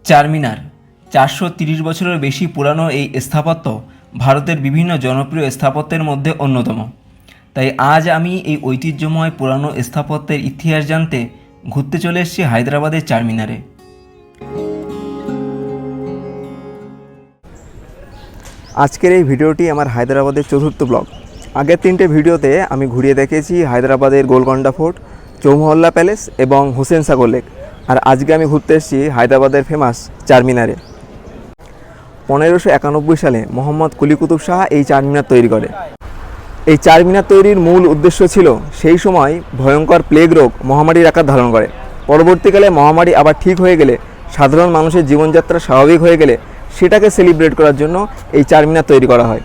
চারমিনার 430 বছরের বেশি পুরানো এই স্থাপত্য ভারতের বিভিন্ন জনপ্রিয় স্থাপত্যের মধ্যে অন্যতম। তাই আজ আমি এই ঐতিহ্যময় পুরানো স্থাপত্যের ইতিহাস জানতে ঘুরতে চলে এসেছি হায়দ্রাবাদের চারমিনারে। আজকের এই ভিডিওটি আমার হায়দ্রাবাদের চতুর্থ ব্লগ। আগের তিনটে ভিডিওতে আমি ঘুরিয়ে দেখিয়েছি হায়দ্রাবাদের গোলকোন্ডা ফোর্ট, চৌমহল্লা প্যালেস এবং হুসেন সাগর লেক। আর আজকে আমি ঘুরতে এসেছি হায়দ্রাবাদের ফেমাস চারমিনারে। 1591 সালে মোহাম্মদ কুলি কুতুব শাহ এই চারমিনার তৈরি করে। এই চারমিনার তৈরির মূল উদ্দেশ্য ছিল সেই সময় ভয়ঙ্কর প্লেগ রোগ মহামারীর আকার ধারণ করে। পরবর্তীকালে মহামারী আবার ঠিক হয়ে গেলে, সাধারণ মানুষের জীবনযাত্রা স্বাভাবিক হয়ে গেলে সেটাকে সেলিব্রেট করার জন্য এই চারমিনার তৈরি করা হয়।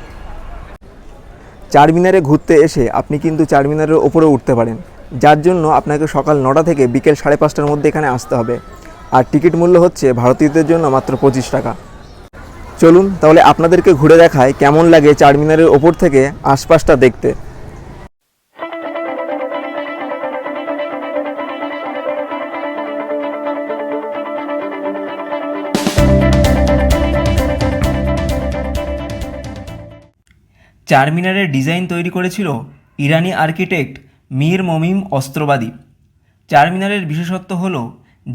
চারমিনারে ঘুরতে এসে আপনি কিন্তু চারমিনারের ওপরে উঠতে পারেন, যার জন্য আপনাকে সকাল 9টা থেকে বিকেল 5:30টার মধ্যে এখানে আসতে হবে। আর টিকিট মূল্য হচ্ছে ভারতীয়দের জন্য মাত্র 25 টাকা। চলুন তাহলে আপনাদেরকে ঘুরে দেখায় কেমন লাগে চারমিনারের ওপর থেকে আশপাশটা দেখতে। চারমিনারের ডিজাইন তৈরি করেছিল ইরানি আর্কিটেক্ট মীর মমিন অস্ত্রবাদী। চারমিনারের বিশেষত্ব হলো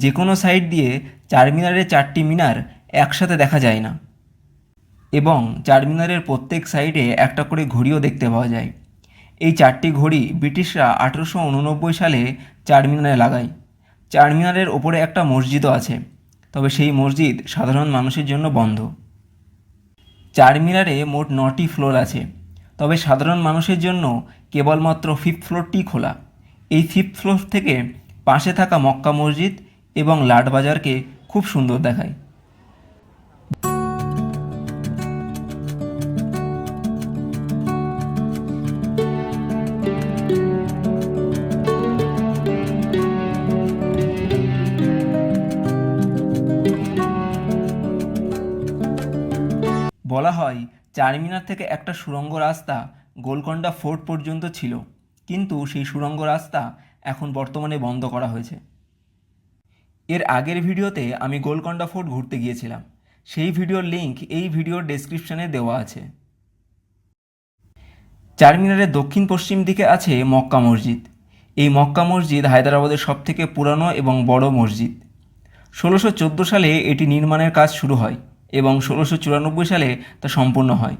যে কোনো সাইড দিয়ে চারমিনারের 4টি মিনার একসাথে দেখা যায় না, এবং চারমিনারের প্রত্যেক সাইডে একটা করে ঘড়িও দেখতে পাওয়া যায়। এই 4টি ঘড়ি ব্রিটিশরা 1889 সালে চারমিনারে লাগায়। চারমিনারের ওপরে একটা মসজিদও আছে, তবে সেই মসজিদ সাধারণ মানুষের জন্য বন্ধ। চারমিনারে মোট 9টি ফ্লোর আছে, তবে সাধারণ মানুষের জন্য কেবলমাত্র 5th ফ্লোরটি খোলা। এই 5th ফ্লোর থেকে পাশে থাকা মক্কা মসজিদ এবং লাটবাজারকে খুব সুন্দর দেখায়। বলা হয় চারমিনার থেকে একটা সুড়ঙ্গ রাস্তা গোলকোন্ডা ফোর্ট পর্যন্ত ছিল, কিন্তু সেই সুড়ঙ্গ রাস্তা এখন বর্তমানে বন্ধ করা হয়েছে। এর আগের ভিডিওতে আমি গোলকোন্ডা ফোর্ট ঘুরতে গিয়েছিলাম, সেই ভিডিওর লিংক এই ভিডিওর ডেসক্রিপশনে দেওয়া আছে। চারমিনারের দক্ষিণ পশ্চিম দিকে আছে মক্কা মসজিদ। এই মক্কা মসজিদ হায়দ্রাবাদের সবথেকে পুরানো এবং বড় মসজিদ। 1614 সালে এটি নির্মাণের কাজ শুরু হয় এবং 1694 সালে তা সম্পূর্ণ হয়।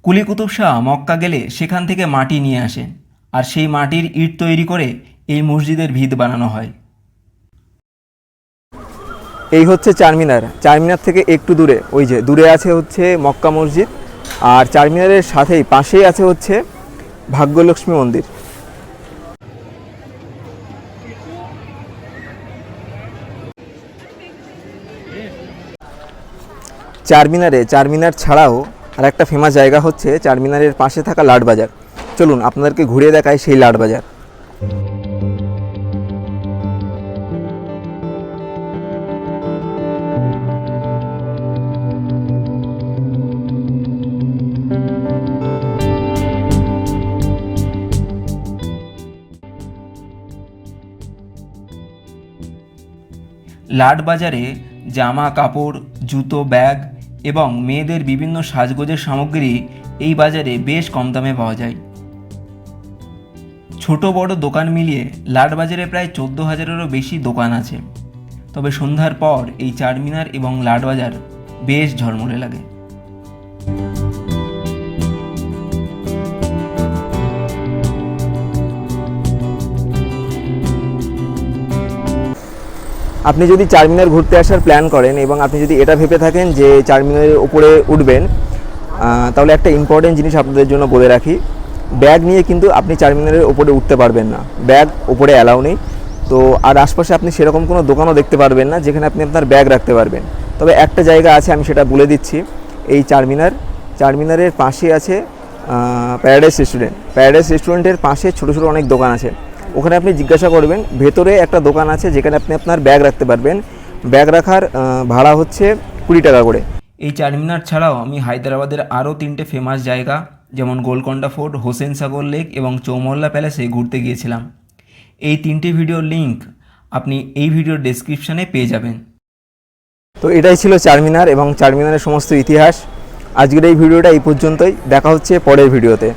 কুলি কুতুব শাহ মক্কা গেলে সেখান থেকে মাটি নিয়ে আসেন, আর সেই মাটির ইট তৈরি করে এই মসজিদের ভিত বানানো হয়। এই হচ্ছে চারমিনার। চারমিনার থেকে একটু দূরে, ওই যে দূরে আছে হচ্ছে মক্কা মসজিদ, আর চারমিনারের সাথেই পাশেই আছে হচ্ছে ভাগ্যলক্ষ্মী মন্দির। চারমিনার ছাড়াও আর একটা ফেমাস জায়গা হচ্ছে চারমিনারের পাশে থাকা লাটবাজার। চলুন আপনাদেরকে ঘুরিয়ে দেখায় সেই লাটবাজার। লাটবাজারে জামা কাপড়, জুতো, ব্যাগ এবং মেয়েদের বিভিন্ন সাজগোজের সামগ্রী এই বাজারে বেশ কম দামে পাওয়া যায়। ছোট বড় দোকান মিলিয়ে লাটবাজারে প্রায় 14,000-এরও বেশি দোকান আছে। তবে সন্ধ্যার পর এই চারমিনার এবং লাটবাজার বেশ ঝলমলে লাগে। আপনি যদি চারমিনার ঘুরতে আসার প্ল্যান করেন এবং আপনি যদি এটা ভেবে থাকেন যে চারমিনারের উপরে উঠবেন, তাহলে একটা ইম্পর্টেন্ট জিনিস আপনাদের জন্য বলে রাখি, ব্যাগ নিয়ে কিন্তু আপনি চারমিনারের উপরে উঠতে পারবেন না। ব্যাগ উপরে অ্যালাউ নেই। তো আর আশপাশে আপনি সেরকম কোনো দোকানও দেখতে পারবেন না যেখানে আপনি আপনার ব্যাগ রাখতে পারবেন। তবে একটা জায়গা আছে, আমি সেটা বলে দিচ্ছি। এই চারমিনারের পাশে আছে প্যারাডাইস রেস্টুরেন্ট। প্যারাডাইস রেস্টুরেন্টের পাশে ছোটো ছোটো অনেক দোকান আছে। ওখানে আপনি জিজ্ঞাসা করবেন, ভেতরে একটা দোকান আছে যেখানে আপনি আপনার ব্যাগ রাখতে পারবেন। ব্যাগ রাখার ভাড়া হচ্ছে 20 টাকা করে। এই চারমিনার ছাড়াও আমি হায়দ্রাবাদের আরও 3টে ফেমাস জায়গা যেমন গোলকোন্ডা ফোর্ট, হোসেন সাগর লেক এবং চৌমহল্লা প্যালেসে ঘুরতে গিয়েছিলাম। এই 3টে ভিডিওর লিংক আপনি এই ভিডিওর ডেসক্রিপশানে পেয়ে যাবেন। তো এটাই ছিল চারমিনার এবং চারমিনারের সমস্ত ইতিহাস। আজকের এই ভিডিওটা এই পর্যন্তই, দেখা হচ্ছে পরের ভিডিওতে।